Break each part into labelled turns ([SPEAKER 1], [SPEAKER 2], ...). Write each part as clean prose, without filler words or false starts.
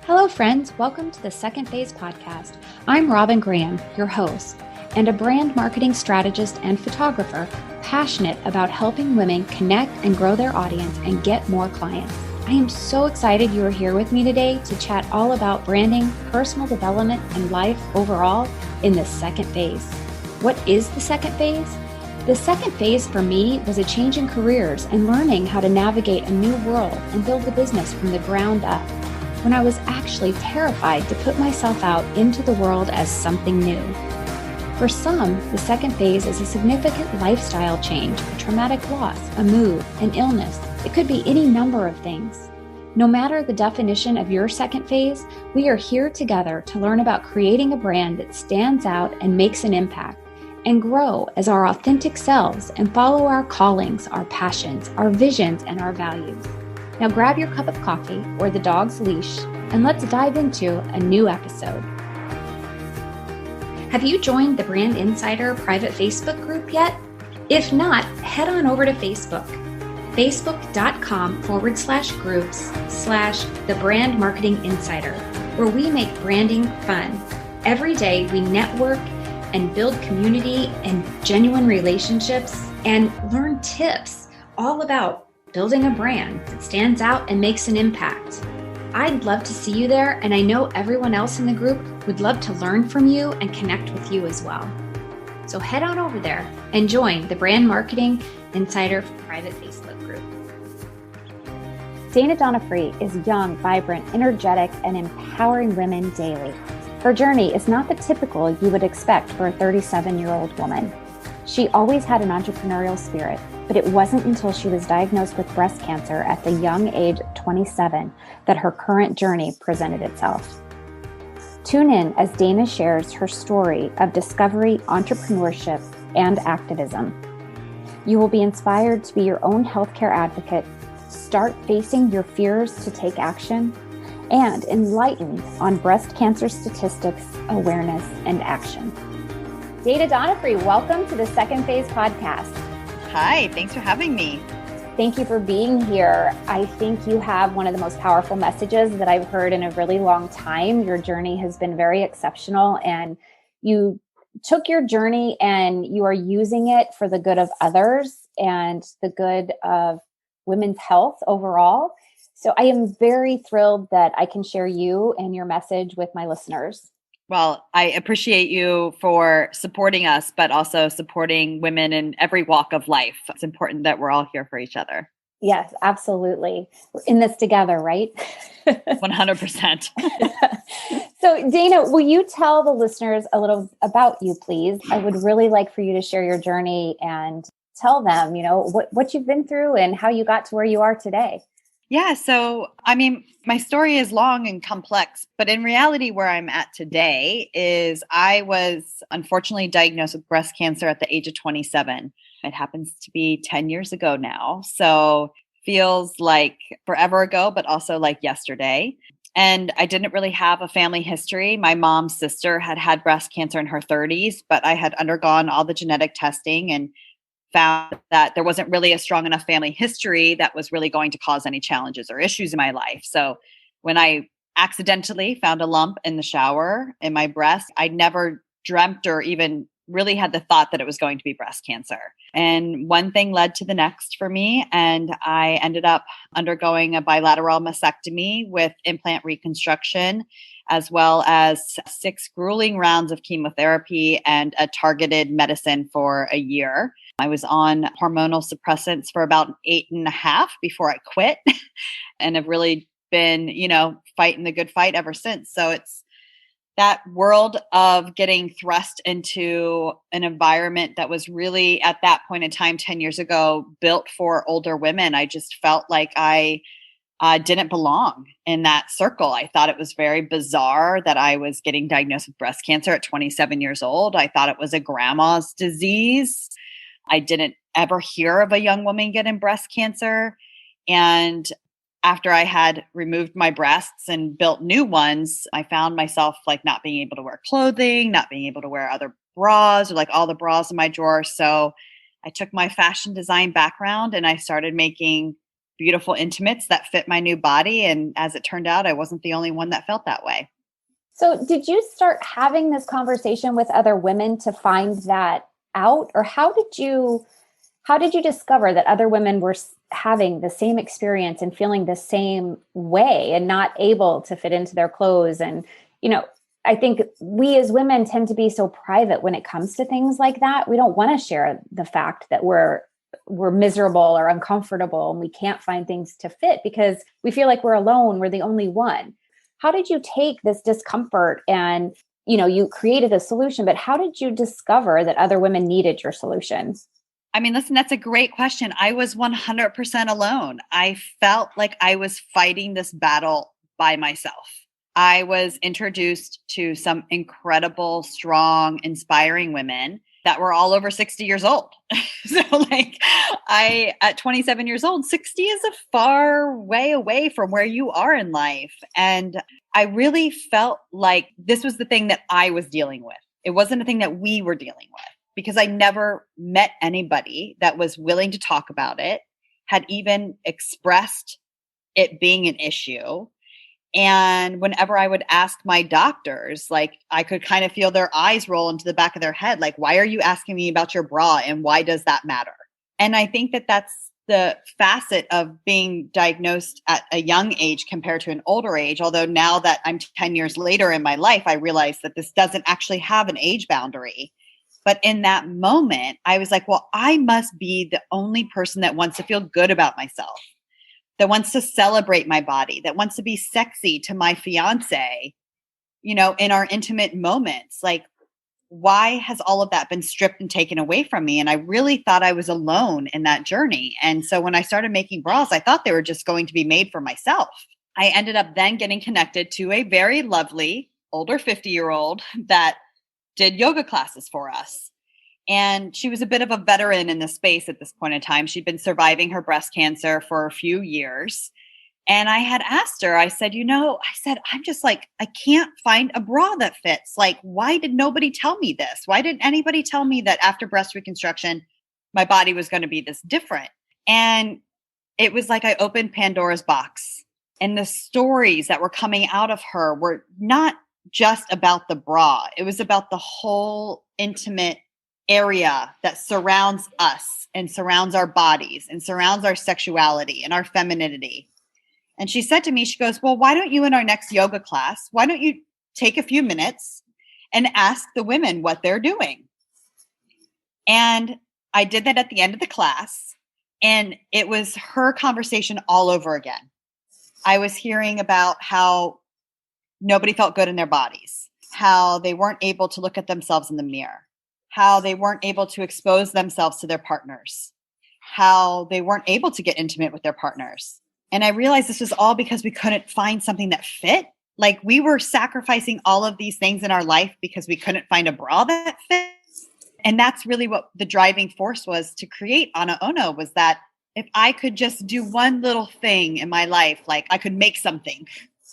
[SPEAKER 1] Hello, friends. Welcome to the Second Phase podcast. I'm Robin Graham, your host, and a brand marketing strategist and photographer passionate about helping women connect and grow their audience and get more clients. I am so excited you are here with me today to chat all about branding, personal development, and life overall in the second phase. What is the second phase? The second phase for me was a change in careers and learning how to navigate a new world and build a business from the ground up, when I was actually terrified to put myself out into the world as something new. For some, the second phase is a significant lifestyle change, a traumatic loss, a move, an illness. It could be any number of things. No matter the definition of your second phase, we are here together to learn about creating a brand that stands out and makes an impact, and grow as our authentic selves and follow our callings, our passions, our visions, and our values. Now grab your cup of coffee or the dog's leash and let's dive into a new episode. Have you joined the Brand Insider private Facebook group yet? If not, head on over to Facebook, facebook.com/groups/the Brand Marketing Insider, where we make branding fun. Every day we network and build community and genuine relationships and learn tips all about building a brand that stands out and makes an impact. I'd love to see you there, and I know everyone else in the group would love to learn from you and connect with you as well. So head on over there and join the Brand Marketing Insider private Facebook group. Dana Donofree is young, vibrant, energetic, and empowering women daily. Her journey is not the typical you would expect for a 37-year-old woman. She always had an entrepreneurial spirit, but it wasn't until she was diagnosed with breast cancer at the young age of 27 that her current journey presented itself. Tune in as Dana shares her story of discovery, entrepreneurship, and activism. You will be inspired to be your own healthcare advocate, start facing your fears to take action, and enlightened on breast cancer statistics, awareness, and action. Dana Donofree, welcome to the Second Phase podcast.
[SPEAKER 2] Hi, thanks for having me.
[SPEAKER 1] Thank you for being here. I think you have one of the most powerful messages that I've heard in a really long time. Your journey has been very exceptional, and you took your journey and you are using it for the good of others and the good of women's health overall. So I am very thrilled that I can share you and your message with my listeners.
[SPEAKER 2] Well, I appreciate you for supporting us, but also supporting women in every walk of life. It's important that we're all here for each other.
[SPEAKER 1] Yes, absolutely. We're in this together, right?
[SPEAKER 2] 100%.
[SPEAKER 1] So Dana, will you tell the listeners a little about you, please? I would really like for you to share your journey and tell them, what you've been through and how you got to where you are today.
[SPEAKER 2] Yeah. So, my story is long and complex, but in reality, where I'm at today is I was unfortunately diagnosed with breast cancer at the age of 27. It happens to be 10 years ago now. So feels like forever ago, but also like yesterday. And I didn't really have a family history. My mom's sister had had breast cancer in her 30s, but I had undergone all the genetic testing and found that there wasn't really a strong enough family history that was really going to cause any challenges or issues in my life. So when I accidentally found a lump in the shower in my breast, I never dreamt or even really had the thought that it was going to be breast cancer. And one thing led to the next for me. And I ended up undergoing a bilateral mastectomy with implant reconstruction, as well as 6 grueling rounds of chemotherapy and a targeted medicine for a year. I was on hormonal suppressants for about 8.5 before I quit and have really been, fighting the good fight ever since. So it's that world of getting thrust into an environment that was really at that point in time, 10 years ago, built for older women. I just felt like I didn't belong in that circle. I thought it was very bizarre that I was getting diagnosed with breast cancer at 27 years old. I thought it was a grandma's disease. I didn't ever hear of a young woman getting breast cancer. And after I had removed my breasts and built new ones, I found myself like not being able to wear clothing, not being able to wear other bras or like all the bras in my drawer. So I took my fashion design background and I started making beautiful intimates that fit my new body. And as it turned out, I wasn't the only one that felt that way.
[SPEAKER 1] So did you start having this conversation with other women to find that out? Or how did you discover that other women were having the same experience and feeling the same way and not able to fit into their clothes? And, I think we as women tend to be so private when it comes to things like that. We don't want to share the fact that we're miserable or uncomfortable and we can't find things to fit because we feel like we're alone. We're the only one. How did you take this discomfort and, you created a solution, but how did you discover that other women needed your solution?
[SPEAKER 2] I mean, listen, that's a great question. I was 100% alone. I felt like I was fighting this battle by myself. I was introduced to some incredible, strong, inspiring women that were all over 60 years old. So at 27 years old, 60 is a far way away from where you are in life. And I really felt like this was the thing that I was dealing with. It wasn't a thing that we were dealing with because I never met anybody that was willing to talk about it, had even expressed it being an issue. And whenever I would ask my doctors, I could kind of feel their eyes roll into the back of their head. Like, why are you asking me about your bra and why does that matter? And I think that that's the facet of being diagnosed at a young age compared to an older age. Although now that I'm 10 years later in my life, I realize that this doesn't actually have an age boundary. But in that moment, I was like, well, I must be the only person that wants to feel good about myself, that wants to celebrate my body, that wants to be sexy to my fiance, in our intimate moments. Like, why has all of that been stripped and taken away from me? And I really thought I was alone in that journey. And so when I started making bras, I thought they were just going to be made for myself. I ended up then getting connected to a very lovely older 50-year-old that did yoga classes for us. And she was a bit of a veteran in the space at this point in time. She'd been surviving her breast cancer for a few years. And I had asked her, I said, I'm just like, I can't find a bra that fits. Like, why did nobody tell me this? Why didn't anybody tell me that after breast reconstruction, my body was going to be this different? And it was like I opened Pandora's box. And the stories that were coming out of her were not just about the bra. It was about the whole intimate area that surrounds us and surrounds our bodies and surrounds our sexuality and our femininity. And she said to me, she goes, well, why don't you in our next yoga class, why don't you take a few minutes and ask the women what they're doing? And I did that at the end of the class. And it was her conversation all over again. I was hearing about how nobody felt good in their bodies, how they weren't able to look at themselves in the mirror, how they weren't able to expose themselves to their partners, how they weren't able to get intimate with their partners. And I realized this was all because we couldn't find something that fit. Like, we were sacrificing all of these things in our life because we couldn't find a bra that fits. And that's really what the driving force was to create Ana Ono, was that if I could just do one little thing in my life, like I could make something,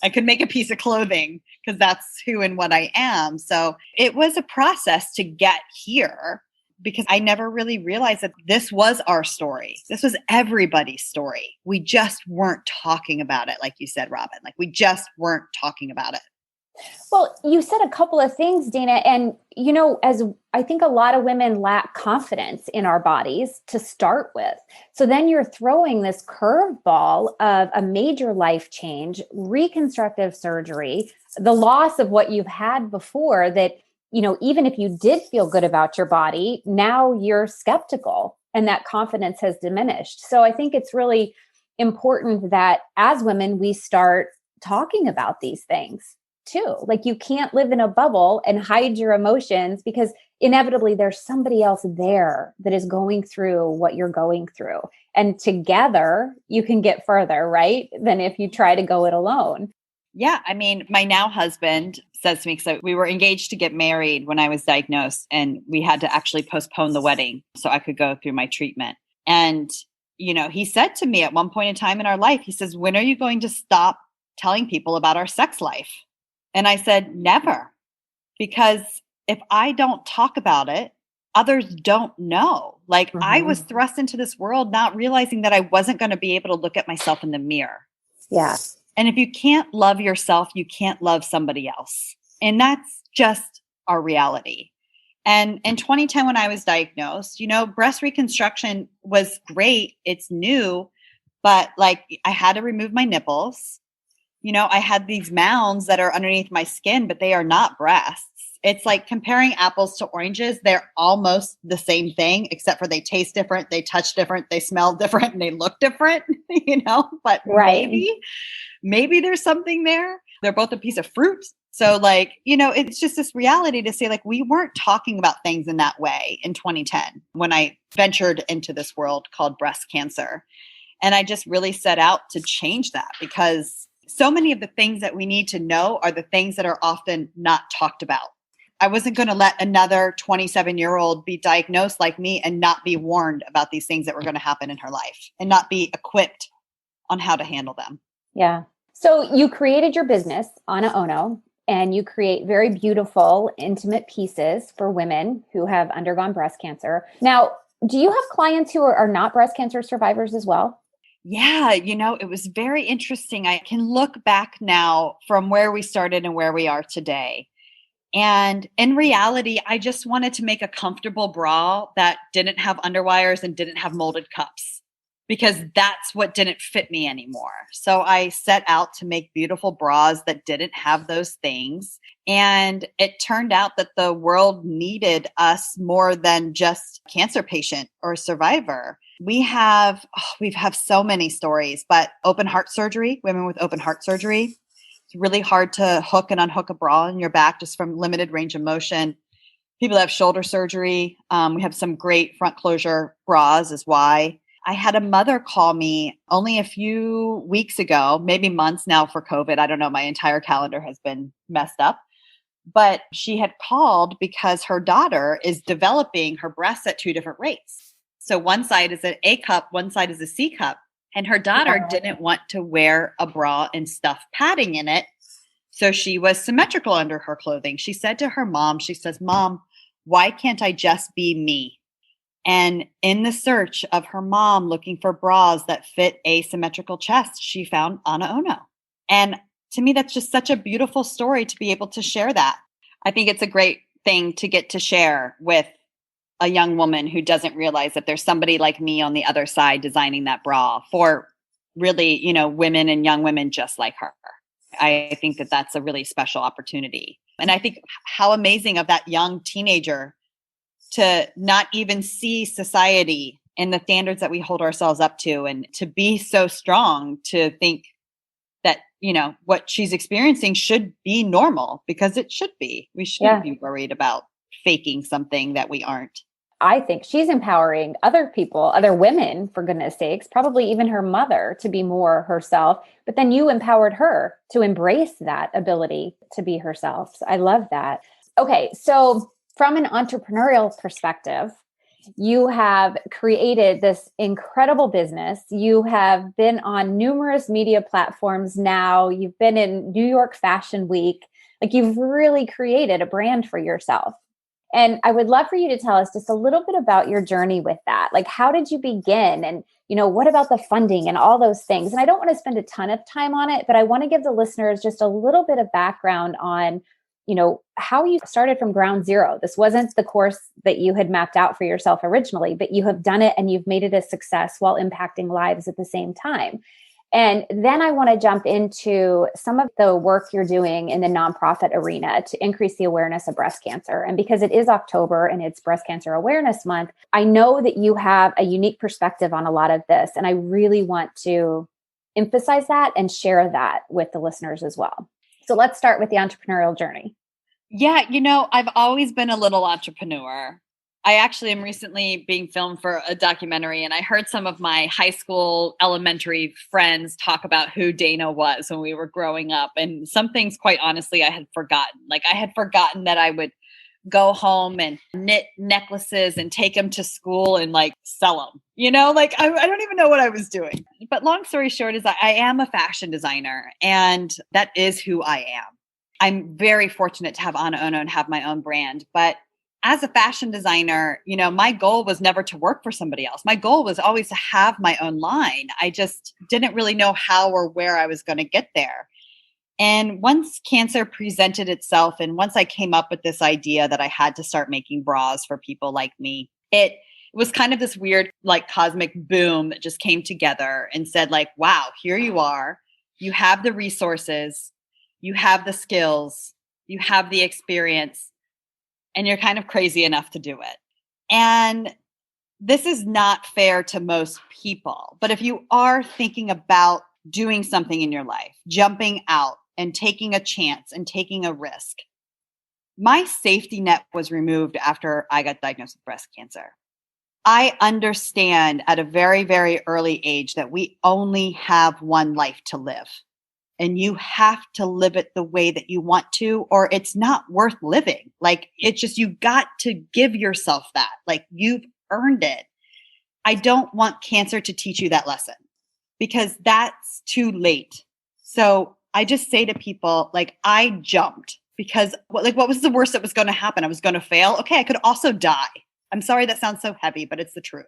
[SPEAKER 2] I could make a piece of clothing, because that's who and what I am. So it was a process to get here, because I never really realized that this was our story. This was everybody's story. We just weren't talking about it. Like you said, Robin, like we just weren't talking about it.
[SPEAKER 1] Well, you said a couple of things, Dana, and, as I think a lot of women lack confidence in our bodies to start with. So then you're throwing this curveball of a major life change, reconstructive surgery, the loss of what you've had before that, even if you did feel good about your body, now you're skeptical and that confidence has diminished. So I think it's really important that as women, we start talking about these things too. Like, you can't live in a bubble and hide your emotions, because inevitably there's somebody else there that is going through what you're going through. And together you can get further, right? Than if you try to go it alone.
[SPEAKER 2] Yeah. I mean, my now husband says to me, so we were engaged to get married when I was diagnosed, and we had to actually postpone the wedding so I could go through my treatment. And, he said to me at one point in time in our life, he says, when are you going to stop telling people about our sex life? And I said, never, because if I don't talk about it, others don't know. Like I was
[SPEAKER 1] Mm-hmm.
[SPEAKER 2] thrust into this world not realizing that I wasn't going to be able to look at myself in the mirror.
[SPEAKER 1] Yeah.
[SPEAKER 2] And if you can't love yourself, you can't love somebody else. And that's just our reality. And in 2010, when I was diagnosed, breast reconstruction was great. It's new, but like I had to remove my nipples. I had these mounds that are underneath my skin, but they are not breasts. It's like comparing apples to oranges. They're almost the same thing, except for they taste different, they touch different, they smell different, and they look different, but
[SPEAKER 1] Right.
[SPEAKER 2] maybe there's something there. They're both a piece of fruit. So like, it's just this reality to say like, we weren't talking about things in that way in 2010 when I ventured into this world called breast cancer. And I just really set out to change that because so many of the things that we need to know are the things that are often not talked about. I wasn't going to let another 27-year-old be diagnosed like me and not be warned about these things that were going to happen in her life and not be equipped on how to handle them.
[SPEAKER 1] Yeah. So you created your business, Ana Ono, and you create very beautiful, intimate pieces for women who have undergone breast cancer. Now, do you have clients who are not breast cancer survivors as well?
[SPEAKER 2] Yeah, it was very interesting. I can look back now from where we started and where we are today. And in reality, I just wanted to make a comfortable bra that didn't have underwires and didn't have molded cups because that's what didn't fit me anymore. So I set out to make beautiful bras that didn't have those things. And it turned out that the world needed us more than just a cancer patient or a survivor. We have so many stories, but open heart surgery, women with open heart surgery. It's really hard to hook and unhook a bra on your back just from limited range of motion. People that have shoulder surgery. We have some great front closure bras as why. I had a mother call me only a few weeks ago, maybe months now for COVID. I don't know. My entire calendar has been messed up. But she had called because her daughter is developing her breasts at two different rates. So one side is an A cup, one side is a C cup. And her daughter didn't want to wear a bra and stuff padding in it. So she was symmetrical under her clothing. She said to her mom, she says, "Mom, why can't I just be me?" And in the search of her mom looking for bras that fit a symmetrical chest, she found Ana Ono. And to me, that's just such a beautiful story to be able to share that. I think it's a great thing to get to share with a young woman who doesn't realize that there's somebody like me on the other side designing that bra for really, women and young women just like her. I think that that's a really special opportunity. And I think how amazing of that young teenager to not even see society and the standards that we hold ourselves up to and to be so strong to think that, what she's experiencing should be normal because it should be. We shouldn't be worried about faking something that we aren't.
[SPEAKER 1] I think she's empowering other people, other women, for goodness sakes, probably even her mother to be more herself. But then you empowered her to embrace that ability to be herself. So I love that. Okay. So from an entrepreneurial perspective, you have created this incredible business. You have been on numerous media platforms now. You've been in New York Fashion Week. Like you've really created a brand for yourself. And I would love for you to tell us just a little bit about your journey with that. Like, how did you begin? And, what about the funding and all those things? And I don't want to spend a ton of time on it, but I want to give the listeners just a little bit of background on, how you started from ground zero. This wasn't the course that you had mapped out for yourself originally, but you have done it and you've made it a success while impacting lives at the same time. And then I want to jump into some of the work you're doing in the nonprofit arena to increase the awareness of breast cancer. And because it is October and it's Breast Cancer Awareness Month, I know that you have a unique perspective on a lot of this. And I really want to emphasize that and share that with the listeners as well. So let's start with the entrepreneurial journey.
[SPEAKER 2] Yeah, I've always been a little entrepreneur. I actually am recently being filmed for a documentary, and I heard some of my high school, elementary friends talk about who Dana was when we were growing up. And some things, quite honestly, I had forgotten. Like I had forgotten that I would go home and knit necklaces and take them to school and like sell them, I don't even know what I was doing. But long story short is I am a fashion designer, and that is who I am. I'm very fortunate to have Ana Ono and have my own brand, but as a fashion designer, my goal was never to work for somebody else. My goal was always to have my own line. I just didn't really know how or where I was going to get there. And once cancer presented itself, and once I came up with this idea that I had to start making bras for people like me, it was kind of this weird, like, cosmic boom that just came together and said, like, wow, here you are. You have the resources, you have the skills, you have the experience, and you're kind of crazy enough to do it. And this is not fair to most people. But if you are thinking about doing something in your life, jumping out and taking a chance and taking a risk, my safety net was removed after I got diagnosed with breast cancer. I understand at a very, very early age that we only have one life to live. And you have to live it the way that you want to, or it's not worth living. Like, it's just, you got to give yourself that. Like, you've earned it. I don't want cancer to teach you that lesson because that's too late. So I just say to people, like, I jumped because what was the worst that was going to happen? I was going to fail. Okay, I could also die. I'm sorry that sounds so heavy, but it's the truth.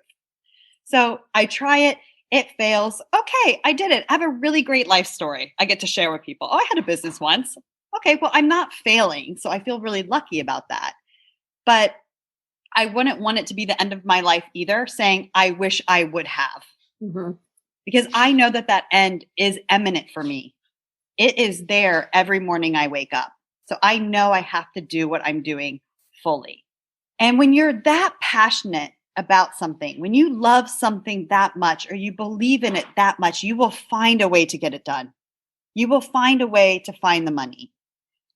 [SPEAKER 2] So I try it. It fails. Okay, I did it. I have a really great life story I get to share with people. Oh, I had a business once. Okay, well, I'm not failing. So I feel really lucky about that. But I wouldn't want it to be the end of my life either, saying, I wish I would have. Mm-hmm. Because I know that that end is imminent for me. It is there every morning I wake up. So I know I have to do what I'm doing fully. And when you're that passionate about something, when you love something that much, or you believe in it that much, you will find a way to get it done. You will find a way to find the money.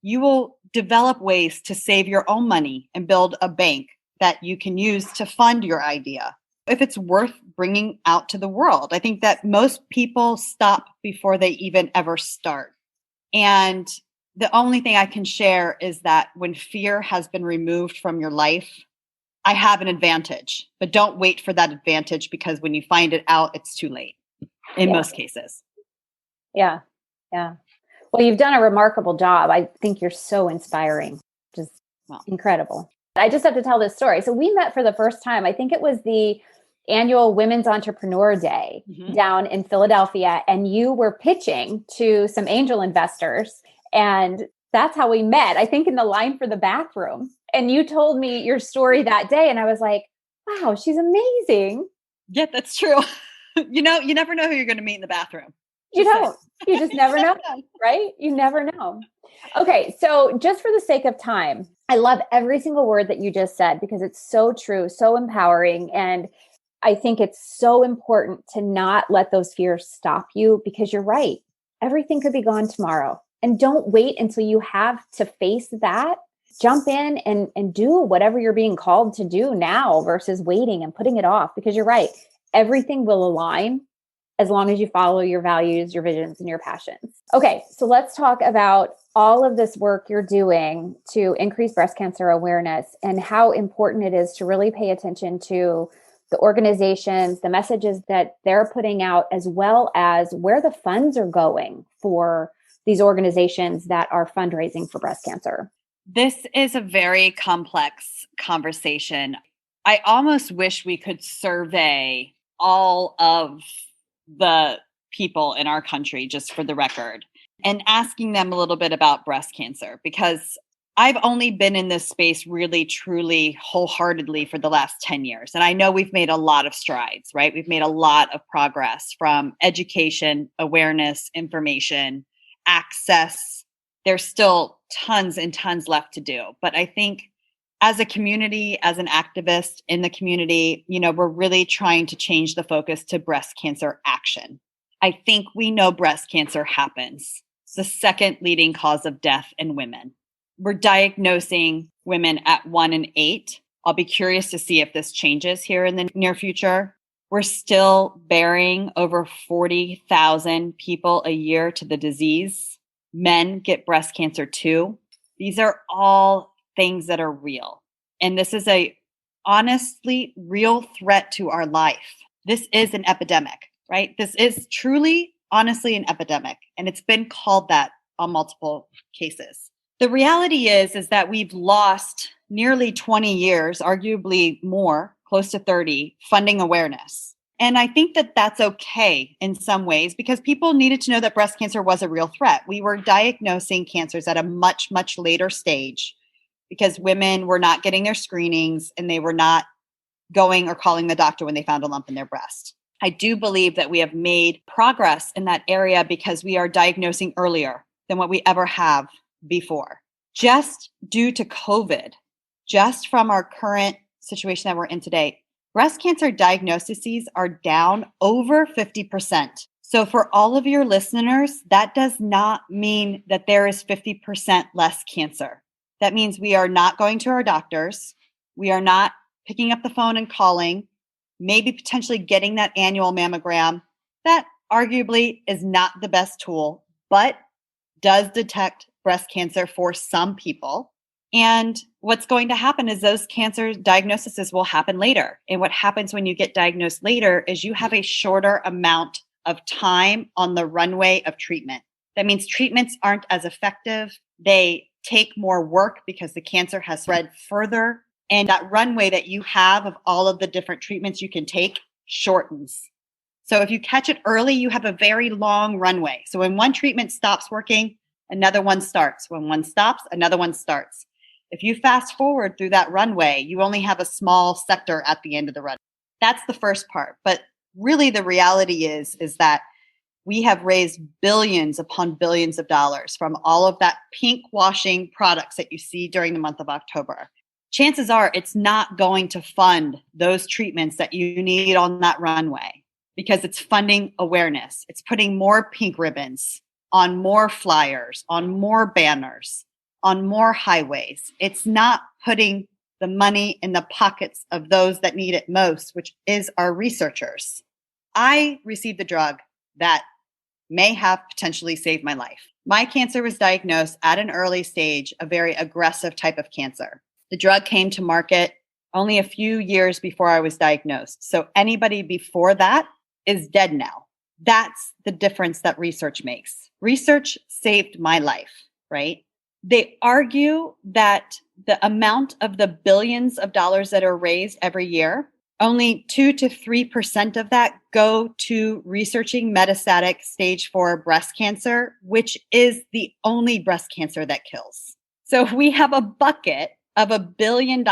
[SPEAKER 2] You will develop ways to save your own money and build a bank that you can use to fund your idea. If it's worth bringing out to the world, I think that most people stop before they even ever start. And the only thing I can share is that when fear has been removed from your life, I have an advantage, but don't wait for that advantage because when you find it out, it's too late in most cases.
[SPEAKER 1] Yeah. Yeah. Well, you've done a remarkable job. I think you're so inspiring. Just incredible. I just have to tell this story. So we met for the first time. I think it was the annual Women's Entrepreneur Day down in Philadelphia. And you were pitching to some angel investors. And that's how we met, I think, in the line for the bathroom. And you told me your story that day. And I was like, wow, she's amazing.
[SPEAKER 2] Yeah, that's true. You never know who you're going to meet in the bathroom.
[SPEAKER 1] You don't. You just never know, right? You never know. Okay. So just for the sake of time, I love every single word that you just said because it's so true, so empowering. And I think it's so important to not let those fears stop you because you're right. Everything could be gone tomorrow. And don't wait until you have to face that. Jump in and do whatever you're being called to do now versus waiting and putting it off because you're right. Everything will align as long as you follow your values, your visions, and your passions. Okay, so let's talk about all of this work you're doing to increase breast cancer awareness and how important it is to really pay attention to the organizations, the messages that they're putting out, as well as where the funds are going for these organizations that are fundraising for breast cancer.
[SPEAKER 2] This is a very complex conversation. I almost wish we could survey all of the people in our country, just for the record, and asking them a little bit about breast cancer, because I've only been in this space really, truly, wholeheartedly for the last 10 years. And I know we've made a lot of strides, right? We've made a lot of progress from education, awareness, information, access. There's still tons and tons left to do. But I think as a community, as an activist in the community, we're really trying to change the focus to breast cancer action. I think we know breast cancer happens. It's the second leading cause of death in women. We're diagnosing women at 1 in 8. I'll be curious to see if this changes here in the near future. We're still burying over 40,000 people a year to the disease. Men get breast cancer too. These are all things that are real. And this is a honestly real threat to our life. This is an epidemic, right? This is truly, honestly an epidemic. And it's been called that on multiple cases. The reality is that we've lost nearly 20 years, arguably more, close to 30, funding awareness. And I think that that's okay in some ways because people needed to know that breast cancer was a real threat. We were diagnosing cancers at a much, much later stage because women were not getting their screenings and they were not going or calling the doctor when they found a lump in their breast. I do believe that we have made progress in that area because we are diagnosing earlier than what we ever have before. Just due to COVID, just from our current situation that we're in today, breast cancer diagnoses are down over 50%. So for all of your listeners, that does not mean that there is 50% less cancer. That means we are not going to our doctors. We are not picking up the phone and calling, maybe potentially getting that annual mammogram. That arguably is not the best tool, but does detect breast cancer for some people. And what's going to happen is those cancer diagnoses will happen later. And what happens when you get diagnosed later is you have a shorter amount of time on the runway of treatment. That means treatments aren't as effective. They take more work because the cancer has spread further. And that runway that you have of all of the different treatments you can take shortens. So if you catch it early, you have a very long runway. So when one treatment stops working, another one starts. When one stops, another one starts. If you fast forward through that runway, you only have a small sector at the end of the runway. That's the first part. But really the reality is that we have raised billions upon billions of dollars from all of that pink washing products that you see during the month of October. Chances are it's not going to fund those treatments that you need on that runway because it's funding awareness. It's putting more pink ribbons on more flyers, on more banners, on more highways. It's not putting the money in the pockets of those that need it most, which is our researchers. I received the drug that may have potentially saved my life. My cancer was diagnosed at an early stage, a very aggressive type of cancer. The drug came to market only a few years before I was diagnosed. So anybody before that is dead now. That's the difference that research makes. Research saved my life, right? They argue that the amount of the billions of dollars that are raised every year, only 2 to 3% of that go to researching metastatic stage 4 breast cancer, which is the only breast cancer that kills. So if we have a bucket of $1 billion,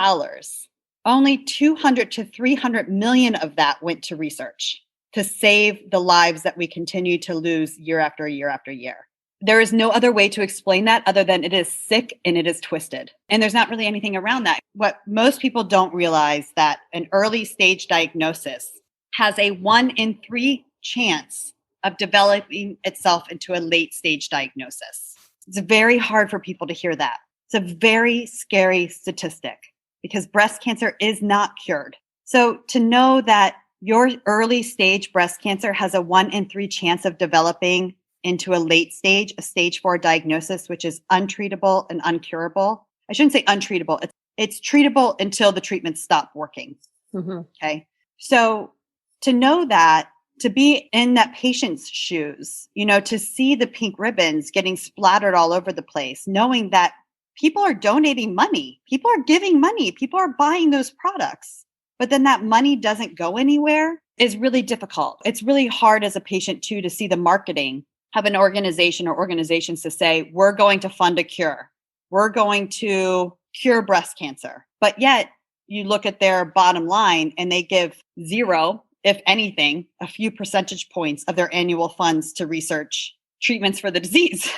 [SPEAKER 2] only 200 to 300 million of that went to research to save the lives that we continue to lose year after year after year. There is no other way to explain that other than it is sick and it is twisted. And there's not really anything around that. What most people don't realize that an early stage diagnosis has a 1 in 3 chance of developing itself into a late stage diagnosis. It's very hard for people to hear that. It's a very scary statistic because breast cancer is not cured. So to know that your early stage breast cancer has a 1 in 3 chance of developing into a late stage, a stage 4 diagnosis, which is untreatable and uncurable. I shouldn't say untreatable. It's treatable until the treatments stop working. Mm-hmm. Okay. So to know that, to be in that patient's shoes, to see the pink ribbons getting splattered all over the place, knowing that people are donating money, people are giving money, people are buying those products, but then that money doesn't go anywhere is really difficult. It's really hard as a patient too to see the marketing of an organization or organizations to say, we're going to fund a cure. We're going to cure breast cancer. But yet you look at their bottom line and they give 0, if anything, a few percentage points of their annual funds to research treatments for the disease.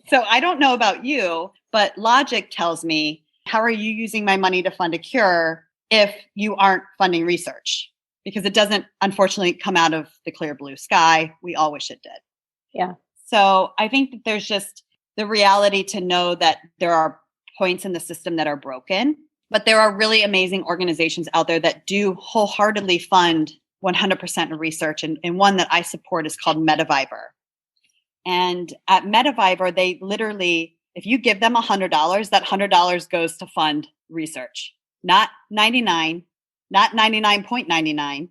[SPEAKER 2] So I don't know about you, but logic tells me, how are you using my money to fund a cure if you aren't funding research? Because it doesn't, unfortunately, come out of the clear blue sky. We all wish it did.
[SPEAKER 1] Yeah.
[SPEAKER 2] So I think that there's just the reality to know that there are points in the system that are broken, but there are really amazing organizations out there that do wholeheartedly fund 100% of research. And one that I support is called MetaViber. And at MetaViber, they literally, if you give them $100, that $100 goes to fund research. Not 99, not 99.99,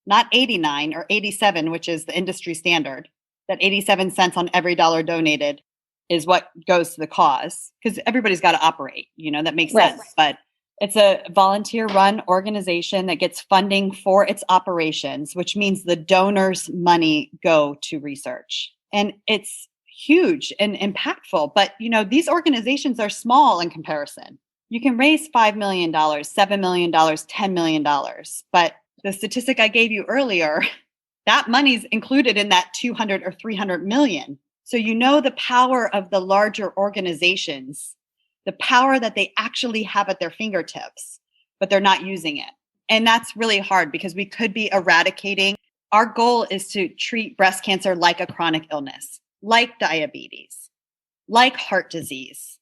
[SPEAKER 2] not 89 or 87, which is the industry standard. That 87 cents on every dollar donated is what goes to the cause, because everybody's got to operate, that makes
[SPEAKER 1] Right.
[SPEAKER 2] sense. But it's a volunteer run organization that gets funding for its operations, which means the donors' money go to research. And it's huge and impactful. But, these organizations are small in comparison. You can raise $5 million, $7 million, $10 million. But the statistic I gave you earlier, that money's included in that 200 or 300 million. So the power of the larger organizations, the power that they actually have at their fingertips, but they're not using it. And that's really hard because we could be eradicating. Our goal is to treat breast cancer like a chronic illness, like diabetes, like heart disease.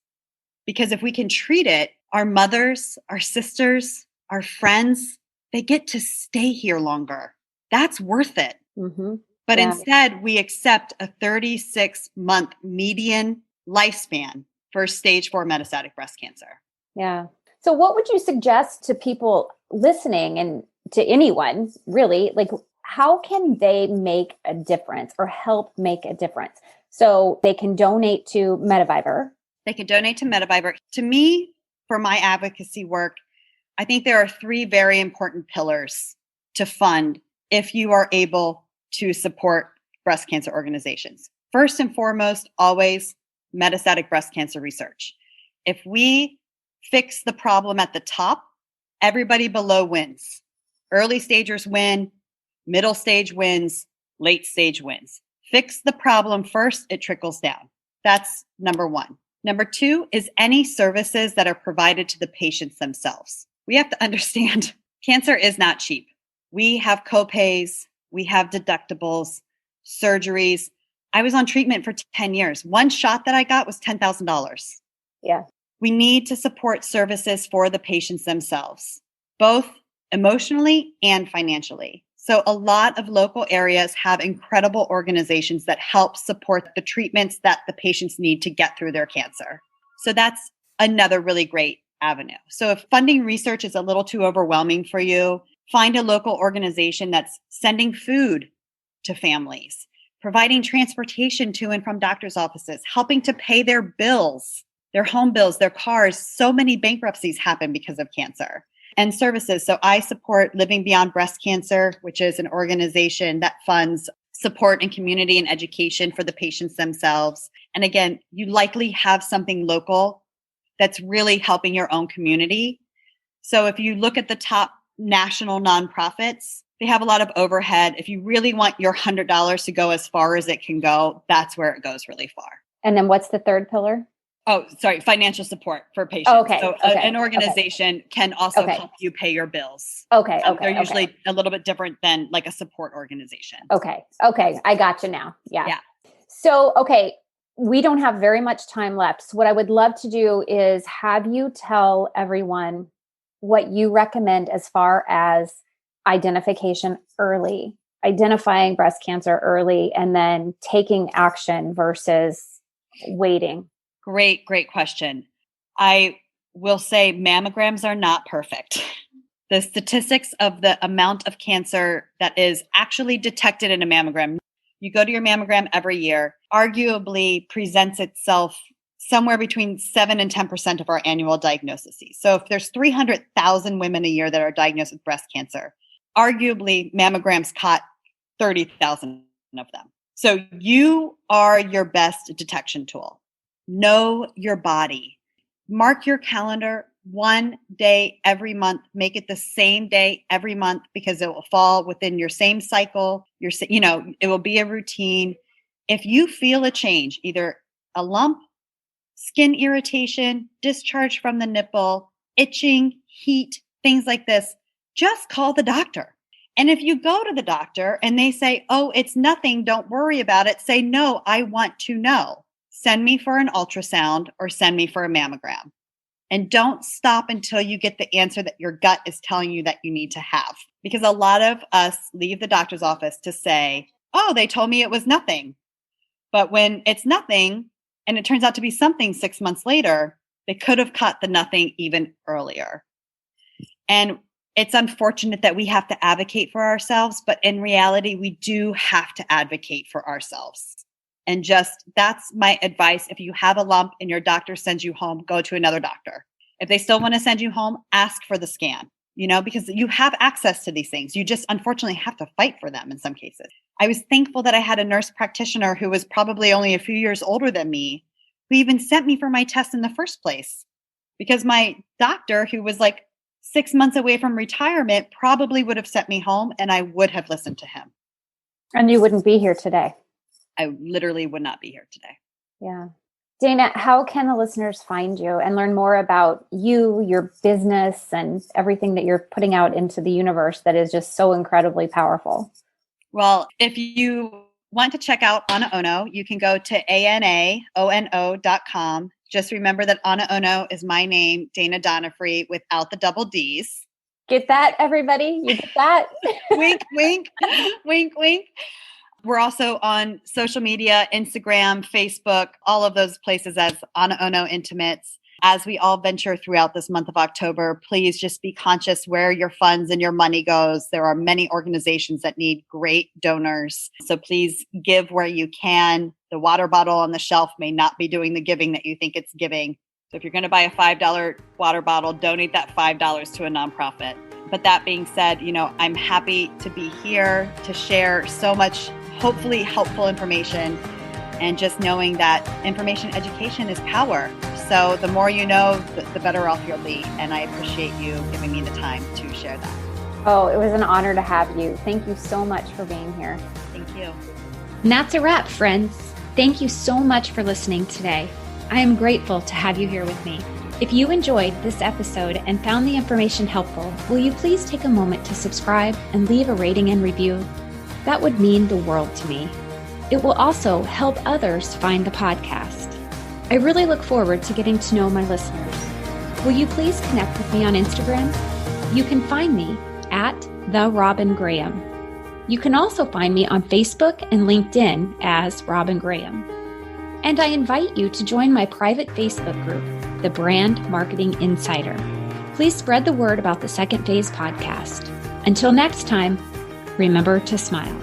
[SPEAKER 2] Because if we can treat it, our mothers, our sisters, our friends, they get to stay here longer. That's worth it.
[SPEAKER 1] Mm-hmm.
[SPEAKER 2] But
[SPEAKER 1] Yeah.
[SPEAKER 2] instead, we accept a 36-month median lifespan for stage 4 metastatic breast cancer.
[SPEAKER 1] Yeah. So what would you suggest to people listening and to anyone really, like how can they make a difference or help make a difference? So they can donate to Mediviver.
[SPEAKER 2] They can donate to Mediviver. To me, for my advocacy work, I think there are 3 very important pillars to fund if you are able to support breast cancer organizations. First and foremost, always metastatic breast cancer research. If we fix the problem at the top, everybody below wins. Early stagers win, middle stage wins, late stage wins. Fix the problem first, it trickles down. That's number 1. Number 2 is any services that are provided to the patients themselves. We have to understand cancer is not cheap. We have copays, we have deductibles, surgeries. I was on treatment for 10 years. One shot that I got was $10,000.
[SPEAKER 1] Yeah.
[SPEAKER 2] We need to support services for the patients themselves, both emotionally and financially. So a lot of local areas have incredible organizations that help support the treatments that the patients need to get through their cancer. So that's another really great avenue. So if funding research is a little too overwhelming for you, find a local organization that's sending food to families, providing transportation to and from doctors' offices, helping to pay their bills, their home bills, their cars. So many bankruptcies happen because of cancer. And services. So I support Living Beyond Breast Cancer, which is an organization that funds support and community and education for the patients themselves. And again, you likely have something local that's really helping your own community. So if you look at the top national nonprofits, they have a lot of overhead. If you really want your $100 to go as far as it can go, that's where it goes really far.
[SPEAKER 1] And then what's the third pillar?
[SPEAKER 2] Oh, sorry, financial support for patients.
[SPEAKER 1] Oh, okay.
[SPEAKER 2] So an organization can also help you pay your bills.
[SPEAKER 1] Okay.
[SPEAKER 2] They're usually a little bit different than like a support organization.
[SPEAKER 1] Okay. I got you now. Yeah.
[SPEAKER 2] Yeah.
[SPEAKER 1] So, okay, we don't have very much time left. So what I would love to do is have you tell everyone what you recommend as far as identification early, identifying breast cancer early, and then taking action versus waiting.
[SPEAKER 2] Great question. I will say mammograms are not perfect. The statistics of the amount of cancer that is actually detected in a mammogram, you go to your mammogram every year, arguably presents itself somewhere between 7 and 10% of our annual diagnoses. So if there's 300,000 women a year that are diagnosed with breast cancer, arguably mammograms caught 30,000 of them. So you are your best detection tool. Know your body. Mark your calendar one day every month. Make it the same day every month because it will fall within your same cycle. It will be a routine. If you feel a change, either a lump, skin irritation, discharge from the nipple, itching, heat, things like this, just call the doctor. And if you go to the doctor and they say, oh, it's nothing, don't worry about it, say, no, I want to know. Send me for an ultrasound or send me for a mammogram. And don't stop until you get the answer that your gut is telling you that you need to have. Because a lot of us leave the doctor's office to say, oh, they told me it was nothing. But when it's nothing and it turns out to be something 6 months later, they could have caught the nothing even earlier. And it's unfortunate that we have to advocate for ourselves, but in reality, we do have to advocate for ourselves. And just, that's my advice. If you have a lump and your doctor sends you home, go to another doctor. If they still want to send you home, ask for the scan, because you have access to these things. You just unfortunately have to fight for them in some cases. I was thankful that I had a nurse practitioner who was probably only a few years older than me, who even sent me for my test in the first place. Because my doctor, who was like 6 months away from retirement, probably would have sent me home and I would have listened to him.
[SPEAKER 1] And you wouldn't be here today.
[SPEAKER 2] I literally would not be here today.
[SPEAKER 1] Yeah. Dana, how can the listeners find you and learn more about you, your business, and everything that you're putting out into the universe that is just so incredibly powerful?
[SPEAKER 2] Well, if you want to check out Ana Ono, you can go to anaono.com. Just remember that Ana Ono is my name, Dana Donofree, without the double D's.
[SPEAKER 1] Get that, everybody? You get that?
[SPEAKER 2] Wink, wink, wink, wink. We're also on social media, Instagram, Facebook, all of those places as Ana Ono Intimates. As we all venture throughout this month of October, please just be conscious where your funds and your money goes. There are many organizations that need great donors. So please give where you can. The water bottle on the shelf may not be doing the giving that you think it's giving. So if you're going to buy a $5 water bottle, donate that $5 to a nonprofit. But that being said, I'm happy to be here to share so much, hopefully helpful information, and just knowing that information education is power. So the more you know, the better off you'll be. And I appreciate you giving me the time to share that.
[SPEAKER 1] Oh, it was an honor to have you. Thank you so much for being here.
[SPEAKER 2] Thank you.
[SPEAKER 1] And that's a wrap, friends. Thank you so much for listening today. I am grateful to have you here with me. If you enjoyed this episode and found the information helpful, will you please take a moment to subscribe and leave a rating and review? That would mean the world to me. It will also help others find the podcast. I really look forward to getting to know my listeners. Will you please connect with me on Instagram? You can find me at The Robin Graham. You can also find me on Facebook and LinkedIn as Robin Graham. And I invite you to join my private Facebook group, The Brand Marketing Insider. Please spread the word about the Second Phase podcast. Until next time, remember to smile.